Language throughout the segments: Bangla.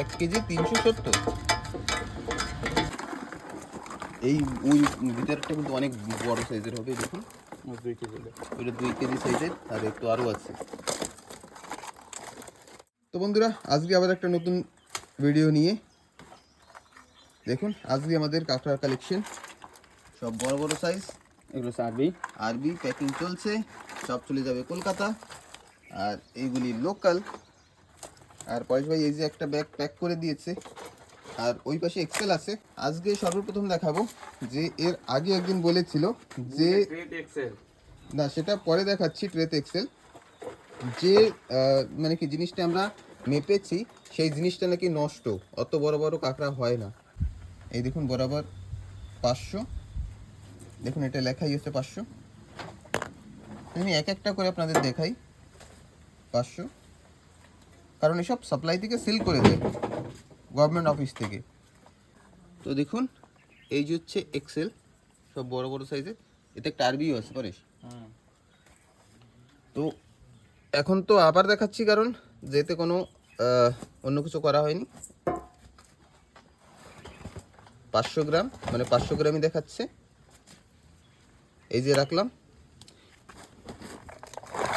1 কেজি 370। এই ওই ভিতরটা কিন্তু অনেক বড় সাইজের হবে, দেখুন 2 কেজি। ওইটা 2 কেজি সাইজের, আর একটু আরও আছে। তো বন্ধুরা, আজকে আবার একটা নতুন ভিডিও নিয়ে দেখুন। আজকে আমাদের কাঁকড়ার কালেকশন সব বড় বড় সাইজ। এগুলো আরবি আরবি প্যাকিং চলছে, সব চলে যাবে কলকাতা। আর এইগুলি লোকাল। আর পরেশ ভাই এই যে একটা ব্যাগ প্যাক করে দিয়েছে, আর ওই পাশে এক্সেল আছে। আজকে সর্বপ্রথম দেখাবো যে এর আগে একদিন বলেছিল যে এক্সেল, না, সেটা পরে দেখাচ্ছি। ট্রেতে এক্সেল যে মানে কি জিনিসটা আমরা মেপেছি, সেই জিনিসটা নাকি নষ্ট, অত বড় বড় কাঁকড়া হয় না। এই দেখুন বরাবর 500, দেখুন এটা লেখাই আছে 500। আমি এক একটা করে আপনাদের দেখাই। 500, কারণ এসব সাপ্লাই থেকে সিল করে দেয় গভর্নমেন্ট অফিস থেকে। তো দেখুন এই যে হচ্ছে এক্সেল, সব বড় বড় সাইজের। এতে একটা আরবিও আছে পরেশ। তো এখন তো আবার দেখাচ্ছি, কারণ যেতে কোনো অন্য কিছু করা হয়নি। 500 গ্রাম, মানে 500 গ্রামই দেখাচ্ছে। এই যে রাখলাম,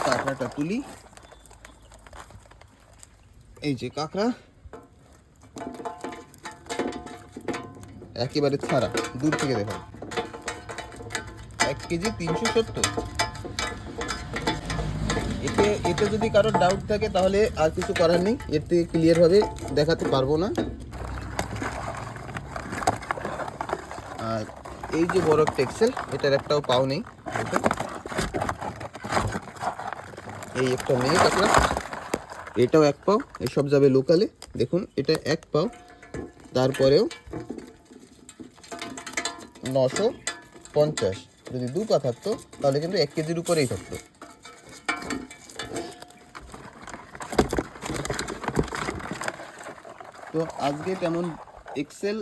কাঁকড়াটা তুলি। এই যে কাঁকড়া একেবারে ছাড়া, দূর থেকে দেখা 1 কেজি 370। এতে যদি কারোর ডাউট থাকে তাহলে আর কিছু করার নেই, এর থেকে ক্লিয়ারভাবে দেখাতে পারবো না। আর এই যে বড় একটা এক্সেল, এটার একটাও পাও নেই। এই একটা মেয়ে কাঁকড়া, এটাও 1 পাও। এসব যাবে লোকালে। দেখুন এটা 1 পাও, তারপরেও 950। যদি 2 পা থাকতো তাহলে কিন্তু 1 কেজির উপরেই থাকতো। তো আজকে তেমন এক্সেল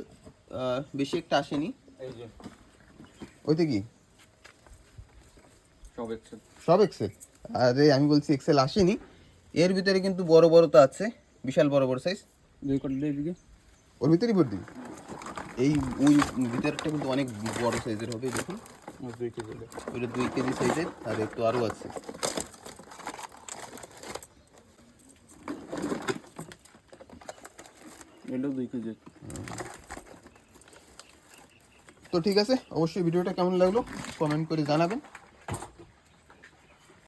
বেশি একটা আসেনি। এই যে ওইতে কি সব এক্সেল। সব এক্সেল? আরে আমি বলছি এক্সেল আসেনি। এর ভিতরে কিন্তু বড় বড় তো আছে, বিশাল বড় বড় সাইজ। 2 কোটি দিয়ে দিকে ওর ভিতরেই ভর্তি। এই ওই ভিতরটা কিন্তু অনেক বড় সাইজের হবে, দেখুন 2 কেজি। ওইটা 2 কেজি সাইজের, আর একটু আরও আছে। এটাও 2 কেজি। তো ঠিক আছে, অবশ্যই ভিডিওটা কেমন লাগলো কমেন্ট করে জানাবেন।